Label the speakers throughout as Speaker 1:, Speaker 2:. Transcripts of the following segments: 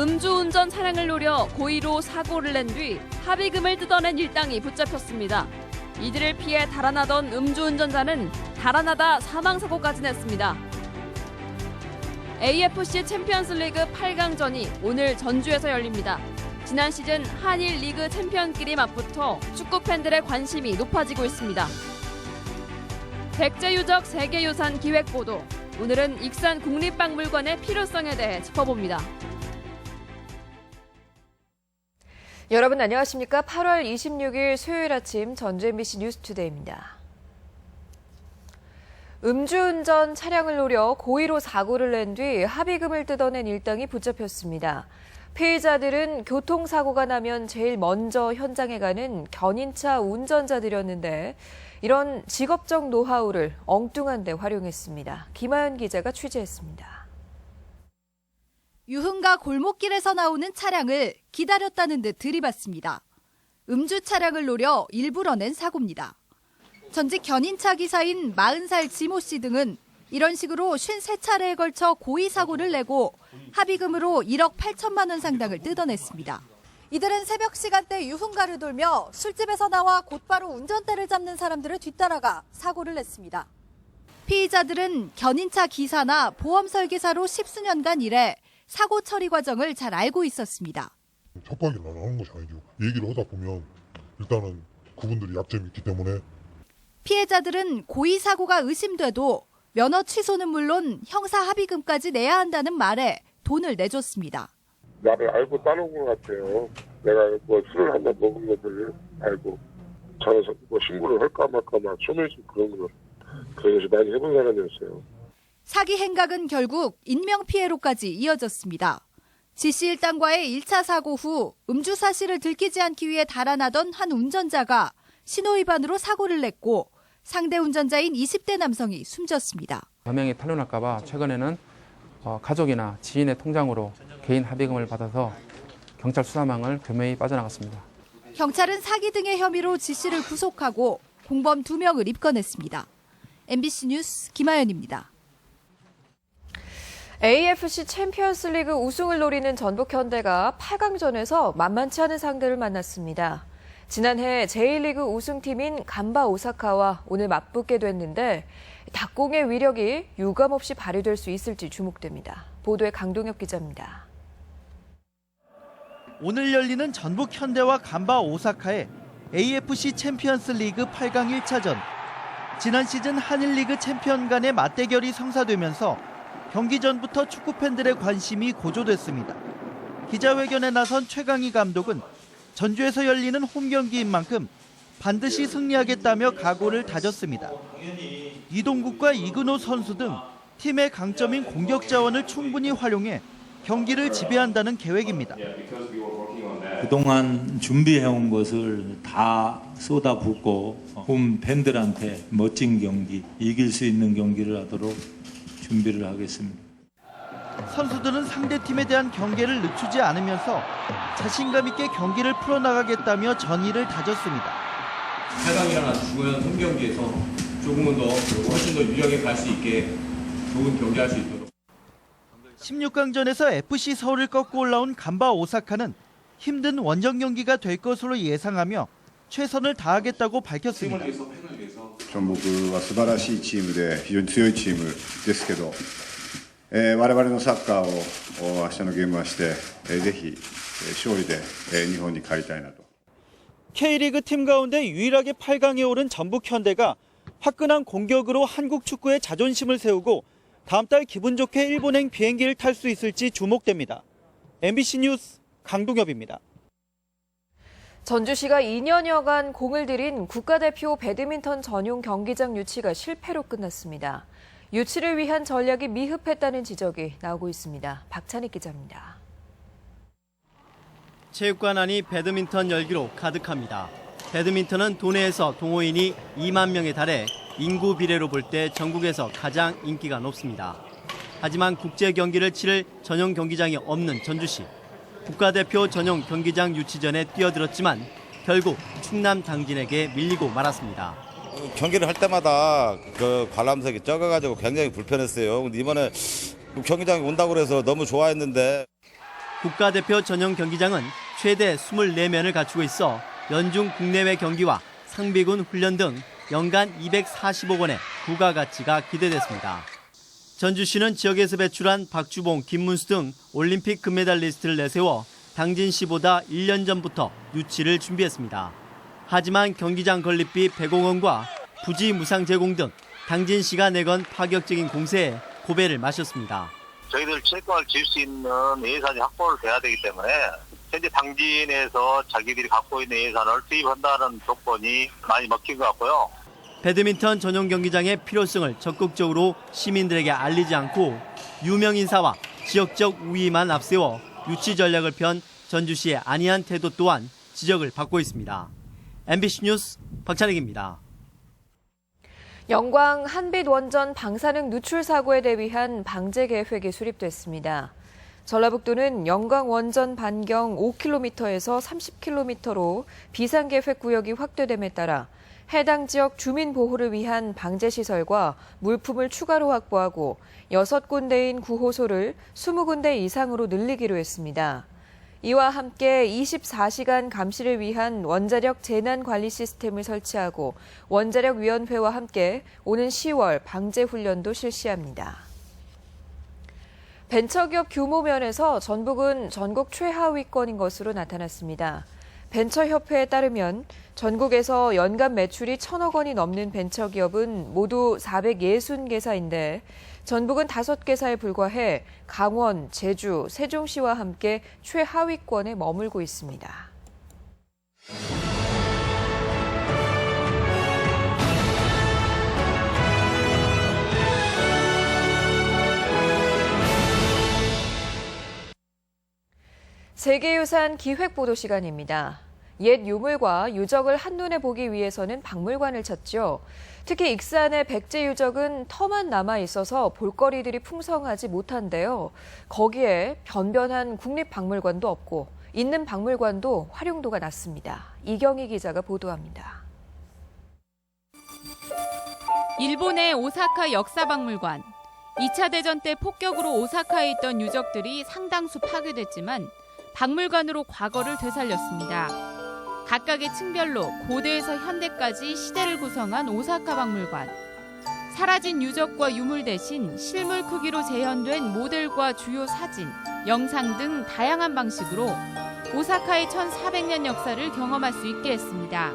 Speaker 1: 음주운전 차량을 노려 고의로 사고를 낸 뒤 합의금을 뜯어낸 일당이 붙잡혔습니다. 이들을 피해 달아나던 음주운전자는 달아나다 사망사고까지 냈습니다. AFC 챔피언스리그 8강전이 오늘 전주에서 열립니다. 지난 시즌 한일 리그 챔피언끼리 맞붙어 축구 팬들의 관심이 높아지고 있습니다. 백제유적 세계유산 기획보도. 오늘은 익산 국립박물관의 필요성에 대해 짚어봅니다.
Speaker 2: 여러분 안녕하십니까? 8월 26일 수요일 아침 전주 MBC 뉴스투데이입니다. 음주운전 차량을 노려 고의로 사고를 낸 뒤 합의금을 뜯어낸 일당이 붙잡혔습니다. 피해자들은 교통사고가 나면 제일 먼저 현장에 가는 견인차 운전자들이었는데 이런 직업적 노하우를 엉뚱한 데 활용했습니다. 김하연 기자가 취재했습니다.
Speaker 3: 유흥가 골목길에서 나오는 차량을 기다렸다는 듯 들이받습니다. 음주 차량을 노려 일부러 낸 사고입니다. 전직 견인차 기사인 40살 지모 씨 등은 이런 식으로 53차례에 걸쳐 고의 사고를 내고 합의금으로 1억 8천만 원 상당을 뜯어냈습니다. 이들은 새벽 시간대 유흥가를 돌며 술집에서 나와 곧바로 운전대를 잡는 사람들을 뒤따라가 사고를 냈습니다. 피의자들은 견인차 기사나 보험 설계사로 10수년간 일해 사고 처리 과정을 잘 알고 있었습니다.
Speaker 4: 협박이 나오는 것이 아니죠. 얘기를 하다 보면 일단은 그분들이 약점이 있기 때문에.
Speaker 3: 피해자들은 고의 사고가 의심돼도 면허 취소는 물론 형사 합의금까지 내야 한다는 말에 돈을 내줬습니다.
Speaker 5: 나를 알고 따놓은 것 같아요. 내가 술을 한 잔 먹은 것을 알고 전에서 신고를 할까 말까 막 소매식 그런 것이 많이 해본 사람이었어요.
Speaker 3: 사기 행각은 결국 인명피해로까지 이어졌습니다. 지씨 일당과의 1차 사고 후 음주 사실을 들키지 않기 위해 달아나던 한 운전자가 신호위반으로 사고를 냈고 상대 운전자인 20대 남성이 숨졌습니다.
Speaker 6: 범행이 탄로날까 봐 최근에는 가족이나 지인의 통장으로 개인 합의금을 받아서 경찰 수사망을 교묘히 빠져나갔습니다.
Speaker 3: 경찰은 사기 등의 혐의로 지씨를 구속하고 공범 2명을 입건했습니다. MBC 뉴스 김하연입니다.
Speaker 2: AFC 챔피언스리그 우승을 노리는 전북현대가 8강전에서 만만치 않은 상대를 만났습니다. 지난해 제1리그 우승팀인 간바 오사카와 오늘 맞붙게 됐는데 닭공의 위력이 유감없이 발휘될 수 있을지 주목됩니다. 보도에 강동혁 기자입니다.
Speaker 7: 오늘 열리는 전북 현대와 간바 오사카의 AFC 챔피언스 리그 8강 1차전. 지난 시즌 한일리그 챔피언 간의 맞대결이 성사되면서 경기 전부터 축구 팬들의 관심이 고조됐습니다. 기자회견에 나선 최강희 감독은 전주에서 열리는 홈 경기인 만큼 반드시 승리하겠다며 각오를 다졌습니다. 이동국과 이근호 선수 등 팀의 강점인 공격 자원을 충분히 활용해 경기를 지배한다는 계획입니다.
Speaker 8: 그동안 준비해온 것을 다 쏟아붓고 홈 팬들한테 멋진 경기, 이길 수 있는 경기를 하도록 준비를 하겠습니다.
Speaker 7: 선수들은 상대팀에 대한 경계를 늦추지 않으면서 자신감 있게 경기를 풀어나가겠다며 전의를 다졌습니다.
Speaker 9: 8강이라는 중요한 홈 경기에서 조금은 더 훨씬 더 유리하게 갈 수 있게 좋은 경기할 수 있도록.
Speaker 7: 16강전에서 FC 서울을 꺾고 올라온 간바 오사카는 힘든 원정 경기가 될 것으로 예상하며 최선을 다하겠다고 밝혔습니다.
Speaker 10: 僕は素晴らしいチームで非常に強いチームですけど、我々のサッカーを明日のゲームはして、ぜひ勝利で日本に帰りたいなと。
Speaker 7: K리그 팀 가운데 유일하게 8강에 오른 전북 현대가 화끈한 공격으로 한국 축구의 자존심을 세우고 다음 달 기분 좋게 일본행 비행기를 탈 수 있을지 주목됩니다. MBC 뉴스 강동엽입니다.
Speaker 2: 전주시가 2년여간 공을 들인 국가대표 배드민턴 전용 경기장 유치가 실패로 끝났습니다. 유치를 위한 전략이 미흡했다는 지적이 나오고 있습니다. 박찬익 기자입니다.
Speaker 11: 체육관 안이 배드민턴 열기로 가득합니다. 배드민턴은 도내에서 동호인이 2만 명에 달해 인구 비례로 볼 때 전국에서 가장 인기가 높습니다. 하지만 국제 경기를 치를 전용 경기장이 없는 전주시. 국가대표 전용 경기장 유치전에 뛰어들었지만 결국 충남 당진에게 밀리고 말았습니다.
Speaker 12: 경기를 할 때마다 그 관람석이 적어가지고 굉장히 불편했어요. 근데 이번에 경기장이 온다고 그래서 너무 좋아했는데.
Speaker 11: 국가대표 전용 경기장은 최대 24면을 갖추고 있어 연중 국내외 경기와 상비군 훈련 등 연간 240억 원의 부가가치가 기대됐습니다. 전주시는 지역에서 배출한 박주봉, 김문수 등 올림픽 금메달리스트를 내세워 당진시보다 1년 전부터 유치를 준비했습니다. 하지만 경기장 건립비 100억 원과 부지 무상 제공 등 당진시가 내건 파격적인 공세에 고배를 마셨습니다.
Speaker 13: 저희들 체육관을 지을 수 있는 예산이 확보를 돼야 되기 때문에 현재 당진에서 자기들이 갖고 있는 예산을 투입한다는 조건이 많이 먹힌 것 같고요.
Speaker 11: 배드민턴 전용 경기장의 필요성을 적극적으로 시민들에게 알리지 않고 유명 인사와 지역적 우위만 앞세워 유치 전략을 편 전주시의 안이한 태도 또한 지적을 받고 있습니다. MBC 뉴스 박찬익입니다.
Speaker 2: 영광 한빛 원전 방사능 누출 사고에 대비한 방제 계획이 수립됐습니다. 전라북도는 영광 원전 반경 5km에서 30km로 비상계획 구역이 확대됨에 따라 해당 지역 주민 보호를 위한 방제 시설과 물품을 추가로 확보하고 6군데인 구호소를 20군데 이상으로 늘리기로 했습니다. 이와 함께 24시간 감시를 위한 원자력 재난관리 시스템을 설치하고 원자력위원회와 함께 오는 10월 방제 훈련도 실시합니다. 벤처기업 규모 면에서 전북은 전국 최하위권인 것으로 나타났습니다. 벤처협회에 따르면 전국에서 연간 매출이 1,000억 원이 넘는 벤처기업은 모두 460개사인데 전북은 5개사에 불과해 강원, 제주, 세종시와 함께 최하위권에 머물고 있습니다. 세계유산 기획보도 시간입니다. 옛 유물과 유적을 한눈에 보기 위해서는 박물관을 찾죠. 특히 익산의 백제 유적은 터만 남아 있어서 볼거리들이 풍성하지 못한데요. 거기에 변변한 국립박물관도 없고 있는 박물관도 활용도가 낮습니다. 이경희 기자가 보도합니다.
Speaker 14: 일본의 오사카 역사박물관. 2차 대전 때 폭격으로 오사카에 있던 유적들이 상당수 파괴됐지만 박물관으로 과거를 되살렸습니다. 각각의 층별로 고대에서 현대까지 시대를 구성한 오사카 박물관. 사라진 유적과 유물 대신 실물 크기로 재현된 모델과 주요 사진, 영상 등 다양한 방식으로 오사카의 1400년 역사를 경험할 수 있게 했습니다.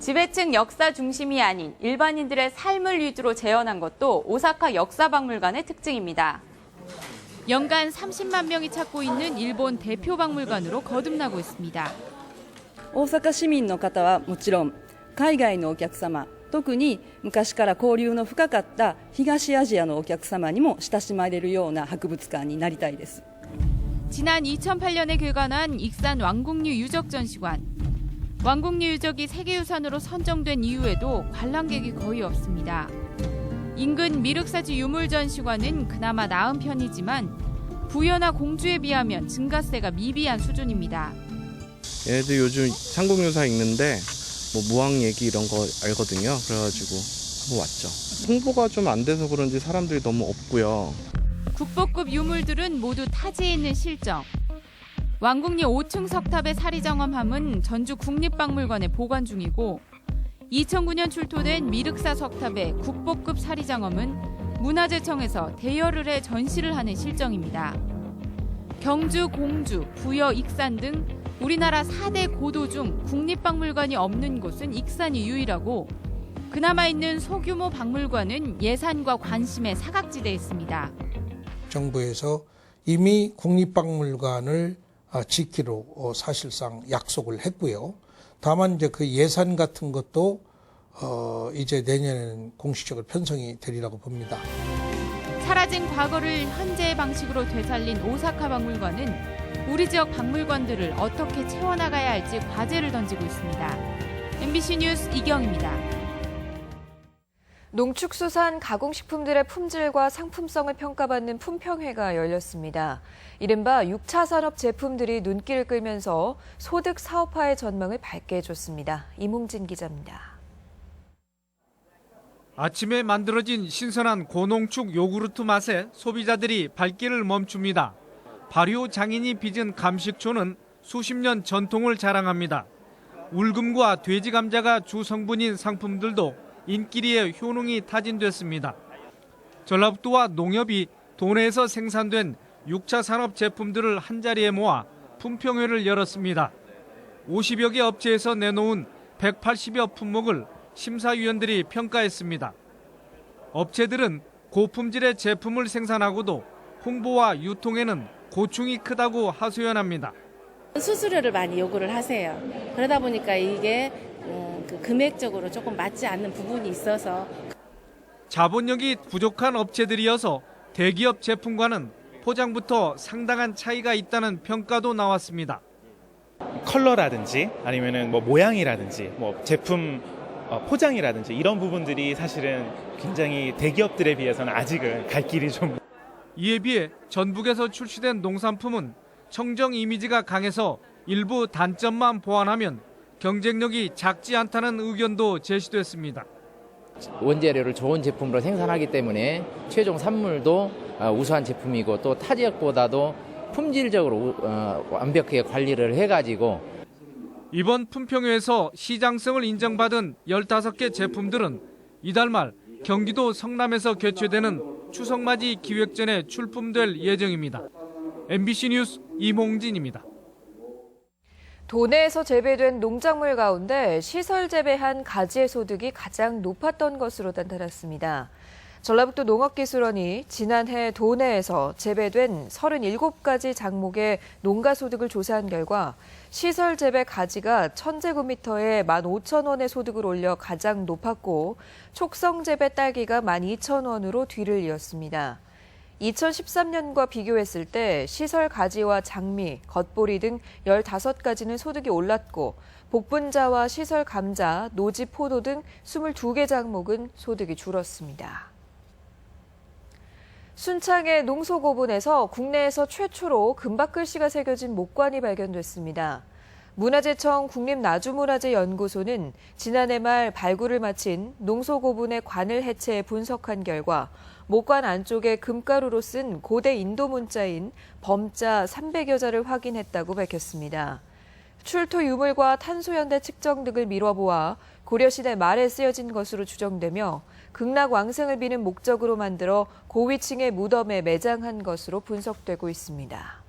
Speaker 15: 지배층 역사 중심이 아닌 일반인들의 삶을 위주로 재현한 것도 오사카 역사박물관의 특징입니다.
Speaker 14: 연간 30만 명이 찾고 있는 일본 대표 박물관으로 거듭나고 있습니다.
Speaker 16: 大阪市民の方はもちろん海外のお客様、特に昔から交流の深かった東アジアのお客様にも親しまれるような博物館になりたいです。
Speaker 14: 지난 2008년에 개관한 익산 왕궁류 유적전시관. 왕궁류 유적이 세계유산으로 선정된 이후에도 관람객이 거의 없습니다. 인근 미륵사지 유물전시관은 그나마 나은 편이지만 부여나 공주에 비하면 증가세가 미비한 수준입니다.
Speaker 17: 얘네들 요즘 삼국유사 읽는데 뭐 무왕 얘기 이런 거 알거든요. 그래가지고 한번 왔죠. 홍보가 좀 안 돼서 그런지 사람들이 너무 없고요.
Speaker 14: 국보급 유물들은 모두 타지에 있는 실정. 왕궁리 5층 석탑의 사리정엄함은 전주 국립박물관에 보관 중이고 2009년 출토된 미륵사 석탑의 국보급 사리정엄은 문화재청에서 대여를 해 전시를 하는 실정입니다. 경주, 공주, 부여, 익산 등 우리나라 4대 고도 중 국립박물관이 없는 곳은 익산이 유일하고 그나마 있는 소규모 박물관은 예산과 관심의 사각지대에 있습니다.
Speaker 18: 정부에서 이미 국립박물관을 지키로 사실상 약속을 했고요. 다만 이제 그 예산 같은 것도 이제 내년에는 공식적으로 편성이 되리라고 봅니다.
Speaker 14: 사라진 과거를 현재의 방식으로 되살린 오사카 박물관은 우리 지역 박물관들을 어떻게 채워나가야 할지 과제를 던지고 있습니다. MBC 뉴스 이경입니다.
Speaker 2: 농축수산 가공식품들의 품질과 상품성을 평가받는 품평회가 열렸습니다. 이른바 6차 산업 제품들이 눈길을 끌면서 소득 사업화의 전망을 밝게 해줬습니다. 이몽진 기자입니다.
Speaker 19: 아침에 만들어진 신선한 고농축 요구르트 맛에 소비자들이 발길을 멈춥니다. 발효 장인이 빚은 감식초는 수십 년 전통을 자랑합니다. 울금과 돼지 감자가 주 성분인 상품들도 인기리에 효능이 타진됐습니다. 전라북도와 농협이 도내에서 생산된 6차 산업 제품들을 한자리에 모아 품평회를 열었습니다. 50여 개 업체에서 내놓은 180여 품목을 심사위원들이 평가했습니다. 업체들은 고품질의 제품을 생산하고도 홍보와 유통에는 고충이 크다고 하소연합니다.
Speaker 20: 수수료를 많이 요구를 하세요. 그러다 보니까 이게 금액적으로 조금 맞지 않는 부분이 있어서.
Speaker 19: 자본력이 부족한 업체들이어서 대기업 제품과는 포장부터 상당한 차이가 있다는 평가도 나왔습니다.
Speaker 21: 컬러라든지 아니면은 뭐 모양이라든지 뭐 제품 포장이라든지 이런 부분들이 사실은 굉장히 대기업들에 비해서는 아직은 갈 길이 좀.
Speaker 19: 이에 비해 전북에서 출시된 농산품은 청정 이미지가 강해서 일부 단점만 보완하면 경쟁력이 작지 않다는 의견도 제시됐습니다.
Speaker 22: 원재료를 좋은 제품으로 생산하기 때문에 최종 산물도 우수한 제품이고 또 타 지역보다도 품질적으로 완벽하게 관리를 해가지고.
Speaker 19: 이번 품평회에서 시장성을 인정받은 15개 제품들은 이달 말 경기도 성남에서 개최되는 추석맞이 기획전에 출품될 예정입니다. MBC 뉴스 임홍진입니다.
Speaker 2: 도내에서 재배된 농작물 가운데 시설 재배한 가지의 소득이 가장 높았던 것으로 나타났습니다. 전라북도 농업기술원이 지난해 도내에서 재배된 37가지 작목의 농가 소득을 조사한 결과 시설 재배 가지가 1000제곱미터에 15,000원의 소득을 올려 가장 높았고 촉성 재배 딸기가 12,000원으로 뒤를 이었습니다. 2013년과 비교했을 때 시설 가지와 장미, 겉보리 등 15가지는 소득이 올랐고 복분자와 시설 감자, 노지 포도 등 22개 작목은 소득이 줄었습니다. 순창의 농소고분에서 국내에서 최초로 금박글씨가 새겨진 목관이 발견됐습니다. 문화재청 국립나주문화재연구소는 지난해 말 발굴을 마친 농소고분의 관을 해체해 분석한 결과 목관 안쪽에 금가루로 쓴 고대 인도 문자인 범자 300여 자를 확인했다고 밝혔습니다. 출토 유물과 탄소연대 측정 등을 미뤄보아 고려시대 말에 쓰여진 것으로 추정되며 극락 왕생을 비는 목적으로 만들어 고위층의 무덤에 매장한 것으로 분석되고 있습니다.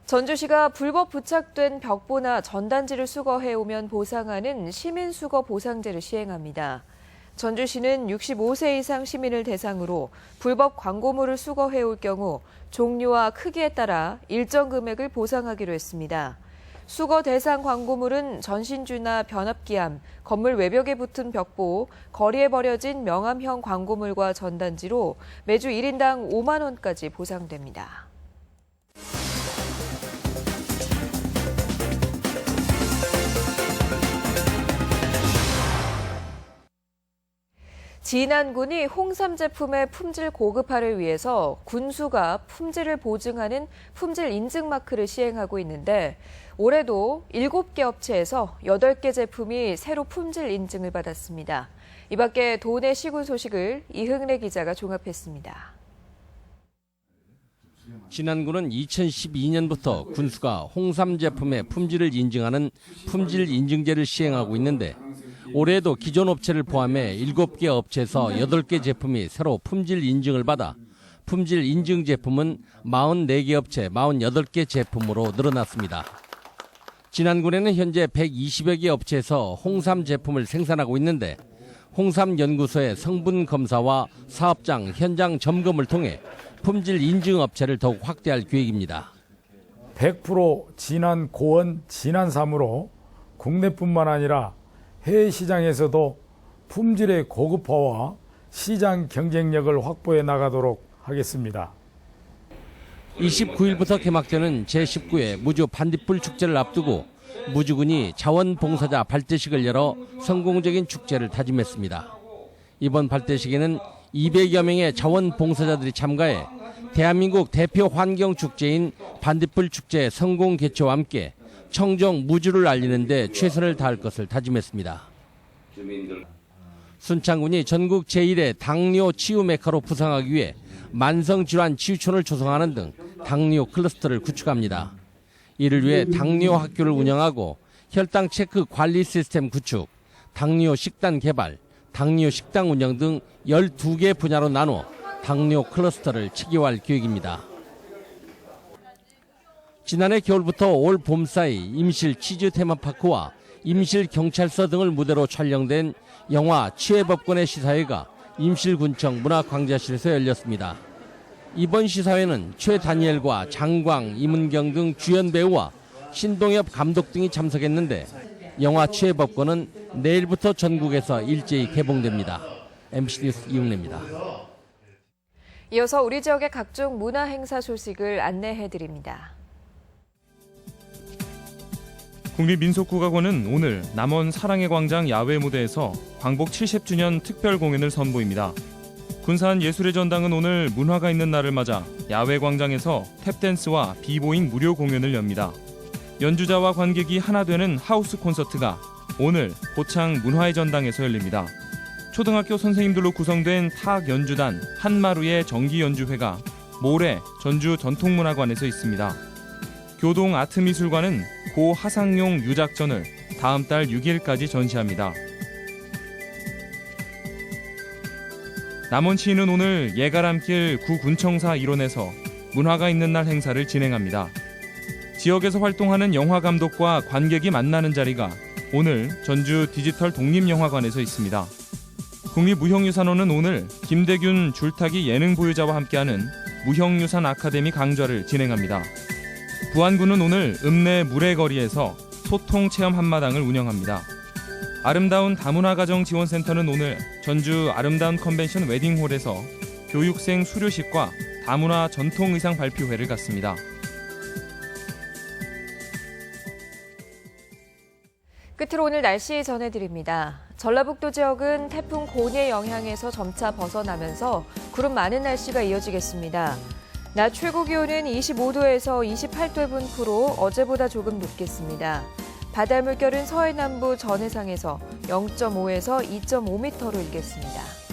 Speaker 2: 전주시가 불법 부착된 벽보나 전단지를 수거해오면 보상하는 시민수거 보상제를 시행합니다. 전주시는 65세 이상 시민을 대상으로 불법 광고물을 수거해올 경우 종류와 크기에 따라 일정 금액을 보상하기로 했습니다. 수거 대상 광고물은 전신주나 변압기암, 건물 외벽에 붙은 벽보, 거리에 버려진 명암형 광고물과 전단지로 매주 1인당 5만 원까지 보상됩니다. 진안군이 홍삼 제품의 품질 고급화를 위해서 군수가 품질을 보증하는 품질 인증 마크를 시행하고 있는데 올해도 7개 업체에서 8개 제품이 새로 품질 인증을 받았습니다. 이 밖에 도내 시군 소식을 이흥래 기자가 종합했습니다.
Speaker 23: 진안군은 2012년부터 군수가 홍삼 제품의 품질을 인증하는 품질 인증제를 시행하고 있는데 올해에도 기존 업체를 포함해 7개 업체에서 8개 제품이 새로 품질 인증을 받아 품질 인증 제품은 44개 업체 48개 제품으로 늘어났습니다. 진안군에는 현재 120여 개 업체에서 홍삼 제품을 생산하고 있는데 홍삼 연구소의 성분 검사와 사업장 현장 점검을 통해 품질 인증 업체를 더욱 확대할 계획입니다.
Speaker 24: 100% 진안 고원 진안삼으로 국내뿐만 아니라 해외 시장에서도 품질의 고급화와 시장 경쟁력을 확보해 나가도록 하겠습니다.
Speaker 23: 29일부터 개막되는 제19회 무주 반딧불 축제를 앞두고 무주군이 자원봉사자 발대식을 열어 성공적인 축제를 다짐했습니다. 이번 발대식에는 200여 명의 자원봉사자들이 참가해 대한민국 대표 환경축제인 반딧불 축제 성공 개최와 함께 청정 무주를 알리는 데 최선을 다할 것을 다짐했습니다. 순창군이 전국 제1의 당뇨 치유 메카로 부상하기 위해 만성질환 치유촌을 조성하는 등 당뇨 클러스터를 구축합니다. 이를 위해 당뇨 학교를 운영하고 혈당 체크 관리 시스템 구축, 당뇨 식단 개발, 당뇨 식당 운영 등 12개 분야로 나누어 당뇨 클러스터를 체계화할 계획입니다. 지난해 겨울부터 올 봄 사이 임실 치즈 테마파크와 임실 경찰서 등을 무대로 촬영된 영화 취해법권의 시사회가 임실군청 문화광자실에서 열렸습니다. 이번 시사회는 최 다니엘과 장광, 이문경 등 주연 배우와 신동엽 감독 등이 참석했는데 영화 취해법권은 내일부터 전국에서 일제히 개봉됩니다. MBC 뉴스 이웅래입니다.
Speaker 2: 이어서 우리 지역의 각종 문화 행사 소식을 안내해드립니다.
Speaker 1: 국립민속국악원은 오늘 남원 사랑의 광장 야외 무대에서 광복 70주년 특별 공연을 선보입니다. 군산 예술의 전당은 오늘 문화가 있는 날을 맞아 야외 광장에서 탭댄스와 비보잉 무료 공연을 엽니다. 연주자와 관객이 하나 되는 하우스 콘서트가 오늘 고창 문화의 전당에서 열립니다. 초등학교 선생님들로 구성된 타악 연주단 한마루의 정기 연주회가 모레 전주 전통문화관에서 있습니다. 교동 아트미술관은 고 하상용 유작전을 다음 달 6일까지 전시합니다. 남원시는 오늘 예가람길 구군청사 일원에서 문화가 있는 날 행사를 진행합니다. 지역에서 활동하는 영화감독과 관객이 만나는 자리가 오늘 전주 디지털 독립영화관에서 있습니다. 국립무형유산원은 오늘 김대균 줄타기 예능 보유자와 함께하는 무형유산 아카데미 강좌를 진행합니다. 부안군은 오늘 읍내 물의거리에서 소통체험 한마당을 운영합니다. 아름다운 다문화가정지원센터는 오늘 전주 아름다운 컨벤션 웨딩홀에서 교육생 수료식과 다문화 전통의상 발표회를 갖습니다.
Speaker 2: 끝으로 오늘 날씨 전해드립니다. 전라북도 지역은 태풍 고니의 영향에서 점차 벗어나면서 구름 많은 날씨가 이어지겠습니다. 낮 최고 기온은 25도에서 28도의 분포로 어제보다 조금 높겠습니다. 바다 물결은 서해남부 전해상에서 0.5에서 2.5m로 일겠습니다.